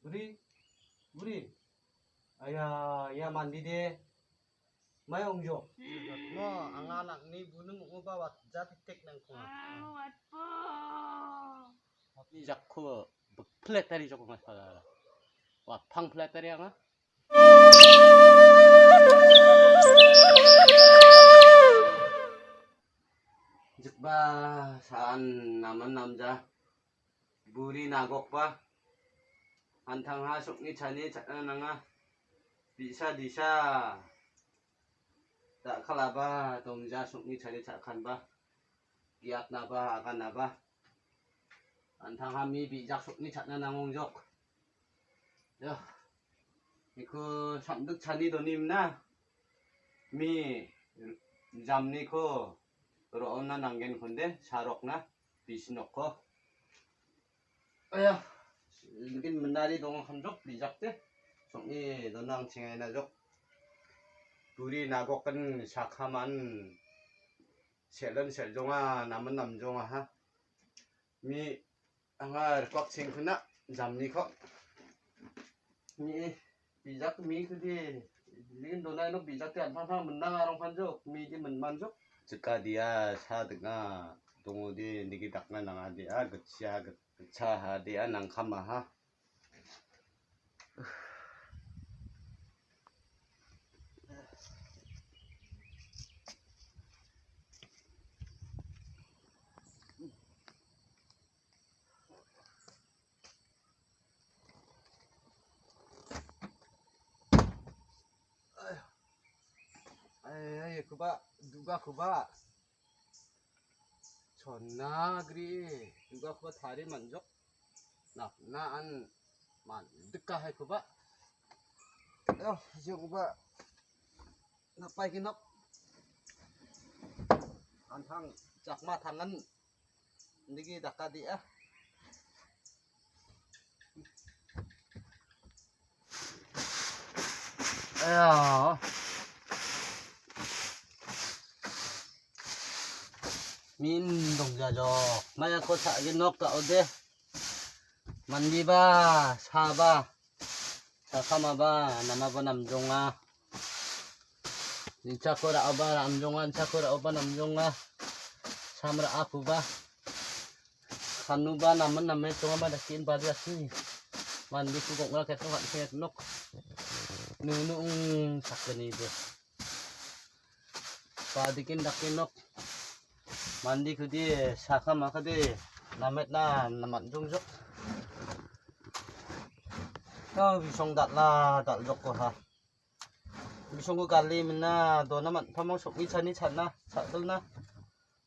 우리 아야 야 만디데 마용조 뭐 안가nak ni bunung uba wat jatik nang ko wat po tapi jakko flat tadi joko masalah wat pang flat tadi nga jekba saan naman namja buri nagok pa antang hasuk ni chani nanga bisa disa tak kalaba tongja suk ni chani chakhan ba giat na ba akan na ba antang hami bijak suk ni chakna nangong jok ya iku samduk chani donim na mi jamni ko roona nanggen konde sarok na bisinok ko aya mungkin menari dong hanjok bijak te sokni donang cingay na jok duri nagokan sakhaman selon seljonga naman namjonga ha mi angar kwak singkuna jamni ko mi bijak mi kudi lin donai no bijak te anphang menang arong hanjok mi di menmanjok jika dia sadega dongo di niki dakna nanga dia getsia getcha dia nang khamaha kuba duga kuba chonna gri duga kuba thari manjok napna an man dikka hai kuba yo je kuba napai kinok anthang jakma thanan niki dakka dia aya min dongjajo maya ko sa ginok ta ode mandi ba saba sakama ba nama ba namjonga nichakora aba namjonga chakora aba namjonga samra aku ba kanu ba naman namme tonga ba dakin ba asni mandi ku kok ngak ketok hat nok nunung sakani be padikin dakinok mandi kudi saka makade namet na namat jongjok kau bisong datla dat jok ko ha bisong ko kali minna do namat phamong sokni chani chana sadel na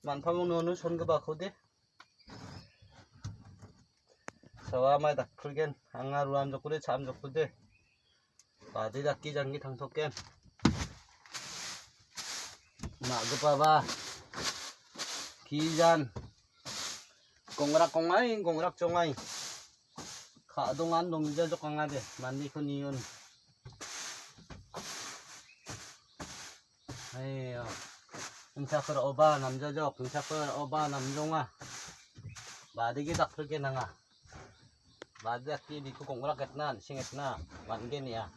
man phamong nonu son ko ba khode sawa mai dak khulgen anga ruam jokure cham jokkude badi dakki jangi thangthokken ma gopa ba kijan kongrak congai kha dongan dongja jokanga de mandi khuniun ayo unchakor oba namja jok unchakor oba namjonga badigi dakhrge nanga badaki diku kongrak etnan singetna wangen ya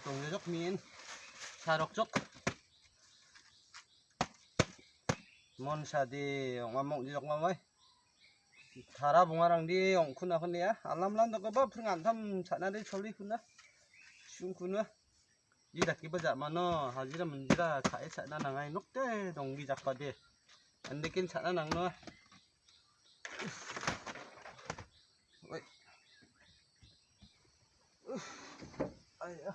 동료적 민 사록적 몬사디 엉맘몽지적 맘이 타라 봉아랑 디 엉쿠나 흔이야 알람란 너가 프랑안탐 차나리 졸리쿠나 슝쿠나 이다 기버자 마너 하지라 문지라 차에 차나 나가이 녹대 동기 작바디 안데킨 차나 낭노 어이 ayo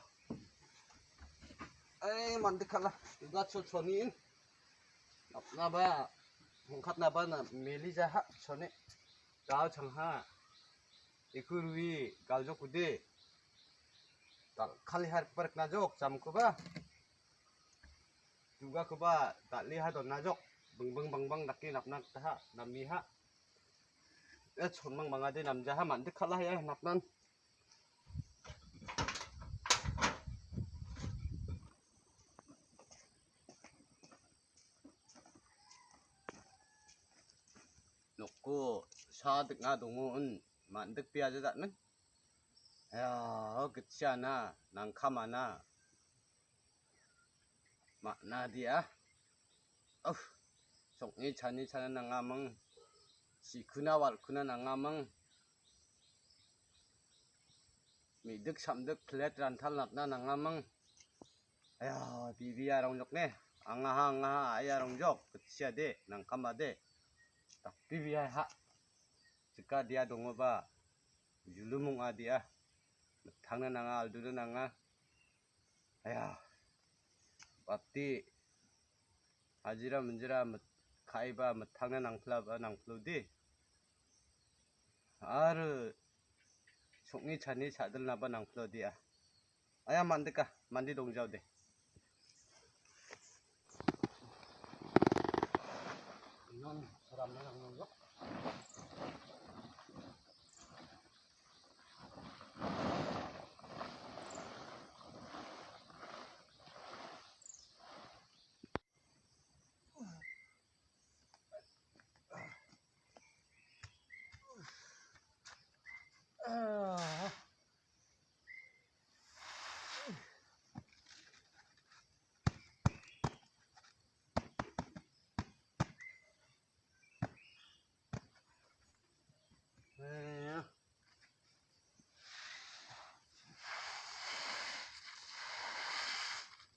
ay mandik kala ugat so chonin apna ba hongkhat na ba na meli jaha chone gao changha ikurwi galjo kude tal khali har park na jok chamko ba juga ko ba tali ha don na jok bang dakki napnak ta nami ha e chonmang mangade namja ha mandik kala ya napnan 놓고 사득나 동은 만득 비아자다는 야 그치 않아 난카마나 막나디야 속니 찬이 차는 낭아멍 시크나 왈크나 낭아멍 미득 삼득 플랫 란탈 납나 낭아멍 야 비비야 롱족네 앙아하 아야 롱족 그치야 돼 낭카마데 딱 비비야 하 jika dia dongo ba julumung dia thangna nanga aldudu nanga aya bapti hajira munjira khaiba thangna nangplaba nangpludi aru sokni chani sadil naba nangplodia aya mandika mandi dongjau de non saramna nangjo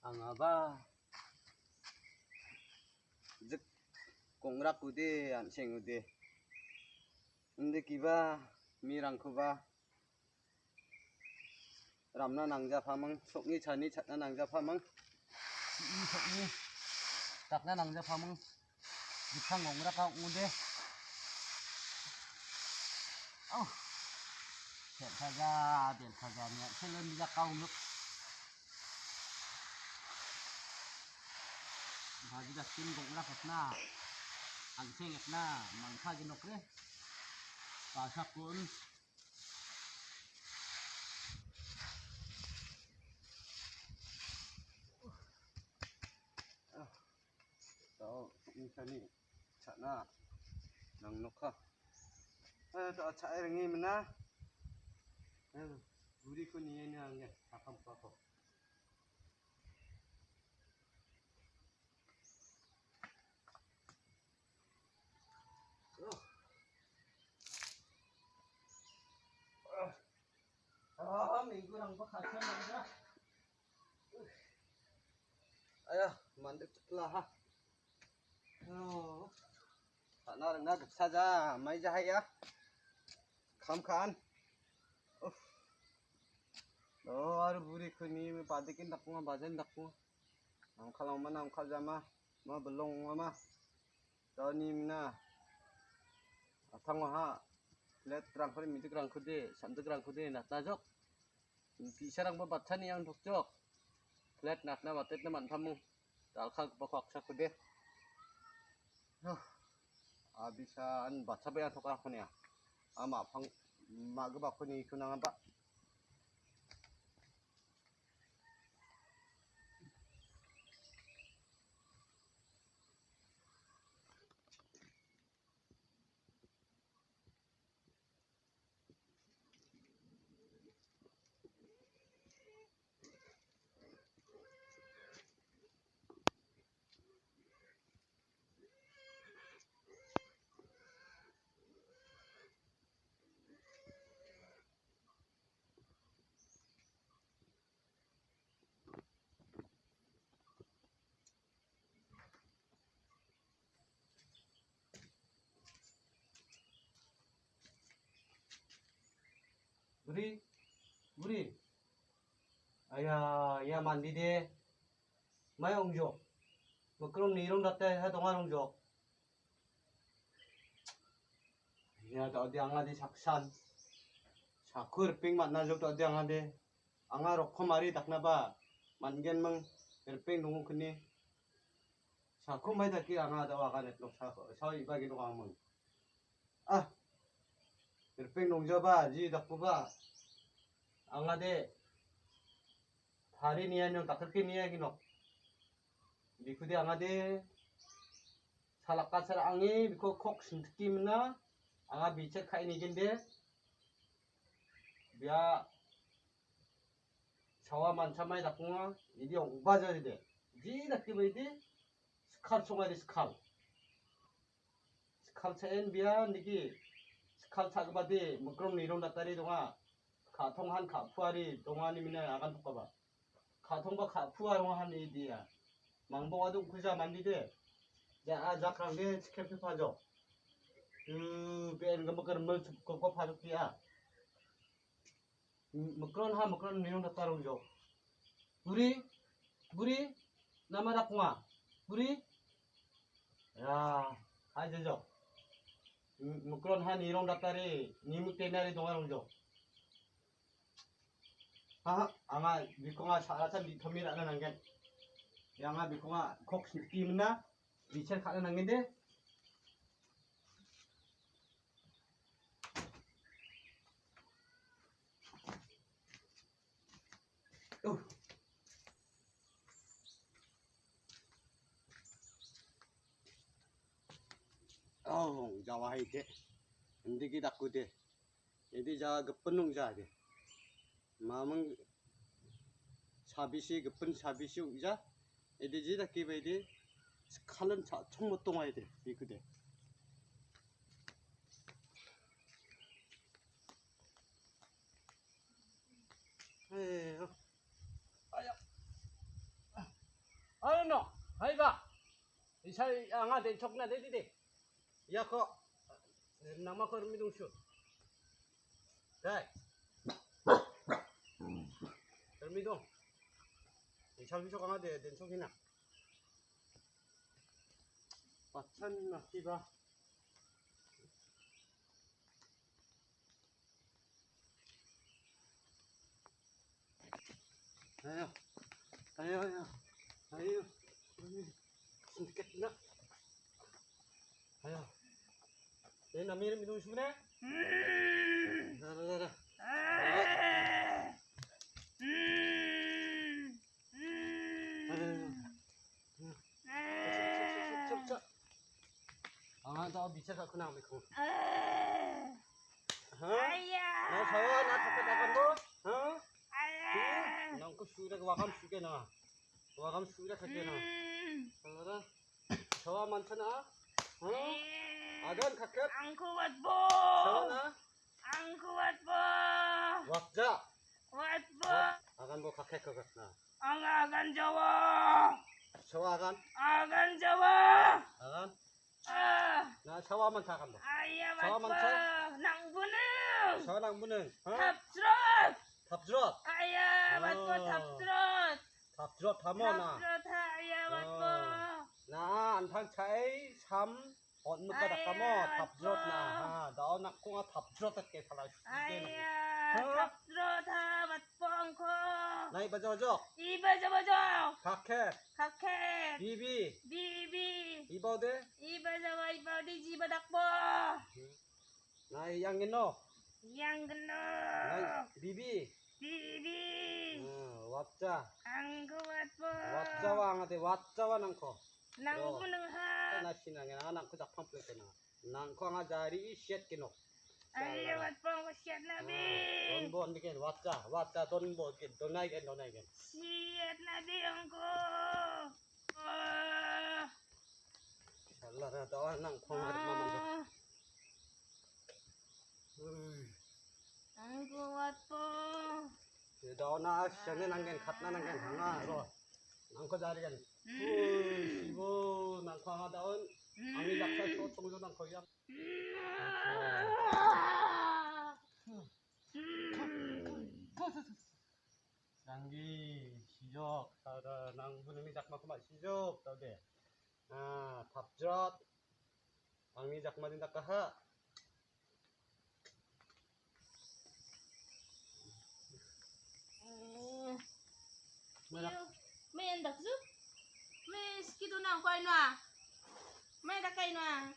angaba 즉 공락구디 안생우디 근데 기바 미랑쿠바 람나 낭자 파멍 속니 차니 찻나 낭자 파멍 이 속니 딱나 낭자 파멍 육상 공락가 우데 델타자 nya selen bisa kaum luk haji dah tin gongrak hatna angseng hatna mangkha ginok re pasakun tao ini chana nang nokha to chai rengi mana 우리 그 니에는 게 아까 봐봐. 민구랑 뭐 같이 먹자. 아야, 만들 라 하. 나랑 나 사자. 마이자 하야. 감칸. aru buri khuni me padikin dakuma bajan dakuma am khalama nam khaljama ma belong ma tani mina athang ha let rang khori midik rang khode samdik rang khode natna jok pisarang ba bathani yang dhokjok let natna batet na man thamu dal khak bakhak sakhode abisa an bachabe athoka khonia ama phang ma ga bakhoni kunanga ba 우리 아야 야 만디데 마이 옹조 뭐 그럼 이런 갔다 해 동안 옹조 야 어디 앙아디 작산 사쿠르 핑 만나줘 어디 앙아데 앙아 로코 마리 닥나바 만겐멍 르핑 동은 그니 사쿠 마이 닥기 앙아다 와가네 또 사 이바기 동앙멍 르핑 동저바 지 닥부바 angade hari niya nyong takirki niya ginok dikude angade salakkan serangi biko kok sintkimna anga bicer kaini gende biya sawa manchamai dakunga idi ongbaja ide ji dakki baidi skal songai skal chaen biya niki skal sagbadi mukrom nirong datari donga kathonghan kapuari dongani mina agan tukaba kathongba kapuaronga han idiya 망봉아도 그자 만디데 자 자크랑게 스케프 파죠 그 거 먹거는 뭘 그거 파죽기야 먹거는 내용 다 따라오죠 물이 나마다 공아 물이 야 아저죠 먹거는 한 이런 닭다리 니무 때나리 동안 오죠 아마 미콩아 살아서 미토미라는 게 양아 미콩아 콕 느낌나 미첼 가는 한게인데 자와 이제 인디기 닦고대 이디 자 급분 농자데 마음은 사비시 급분 사비시 우자 이디지 닦기 베디 스칼은 총못 동아야 돼 이그대 에요 아야 아노 아이가 이살 양아 된 척나 되디디 야코 나마 거미둥 슛 다이 거미둥 이 살비쇼 강아데 된 척이나 마찬 나기바 아유 신겠나 아유 내 남이 이름 믿고 싶네 나라 나 미쳐서 그냥 믿고 나 저와 나 잡고 나간 거 난 그 수레 와감 수게나 와감 수레 가게나 알아라 저와 많잖아 아간 가켓 Ang kuwat po! 저나 Ang kuwat po! 왁자 Kuwat po! 아간 뭐 가켓 거 같나 Ang agan jawa! 저와 아간 Agan jawa! 아간 Ah! 나 저와만 다 간다 Ayamat Jawa po! mansa? Nang bunang! 저랑 문은 Tapsrot! 답주럿 Ayamat po! Tapsrot! 답주럿 다모나 Tapsrot ha! Ayamat po! 나 안탕 차이 3 언무가 닦아모 답주럿 나 나오나 꽁아 답주럿 할게 살아 Ayaw! Tapsrot ha! Matpong ko! 나이 바저저 Iba jawa! 가켓 Kaket! 비비 Bibi! 이버데 Iba jawa! Iba di jiba dakpo! 나이 양겐노 Yang geno! 나이 비비 Bibi! 왁자 Ang kuwat po! 왁자와 angate 왁자와 낭코 Nang Yo. bunang ha! 나 신앙에 낭코 작품 플레이나 낭코 anga jari isyet kino Ayamat po ang kusyat nabi! donbo ndiken 왁자 donbo ken donai ken Siyat nabi ang ko! 살라라 다와 낭코 마만도 Ang kuwat po! 다오나 시장에 난겐 갓나 난겐 강아로 낭코 자리겐 이거 낭코 하나 다운 아미 작사 또 총조 낭코야 장기 시적 사다 낭부님이 작마구만 시적 다우데 답젓 방미 작마딘 닦아하 May andak zu? May skido na ang kwain wa? May dakay na?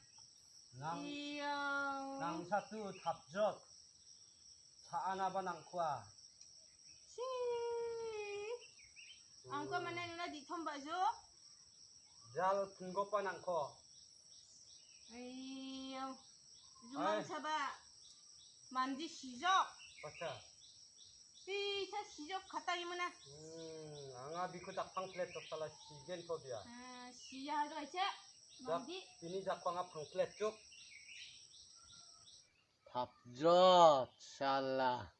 Iyo! 낭사투 답젓 차아나바 낭코아 Si! Ang kwa manan na di tomba zu? 잘 분고빠 낭코 아이요. 유망차바 만지 시적. Pacha. 비차 시적 갖다 이문아. Anga biku jakpang plate tok salah sigen ko dia. 시야도 있지? 만지. Ini jakpang apang plate tuk. Tapjot salah.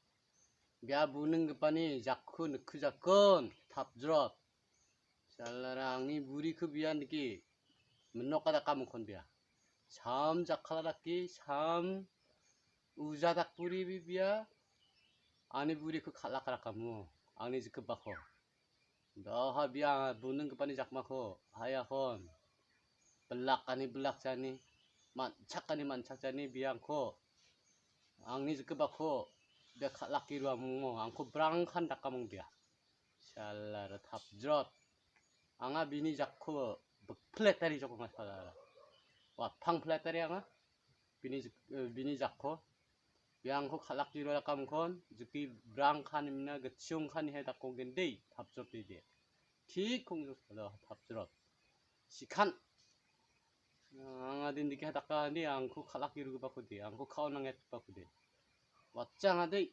Biar buning kepani jakun ku jakun tapjot. Salarang ni buri ku bian diki. Menok kada kamu kon biar. Sam jakhaladaki sam ujadak buri biar. Ani buri ku khalakara kamu. Ani jike bako. Dah biar buning kepani jakmako. Hayahon. Belak ani belak jani. Mancak ani mancak jani biangko. Angni jike bako. Dia laki dua mungo, angko berangkan dak kamung dia. Salah tapjot. Anga bini jakko beklet tadi joko masalah. Wat pang plet tadi anga. Bini jakko. Yang ko laki dua kamung kon, juki berangkan mina geciung kan he dak kong gendei tapjot dia. Ki kong salah tapjot. Sikan. Anga din dikhe dak ni angko laki dua bako dia, angko kau nanget bako dia. Wacang adai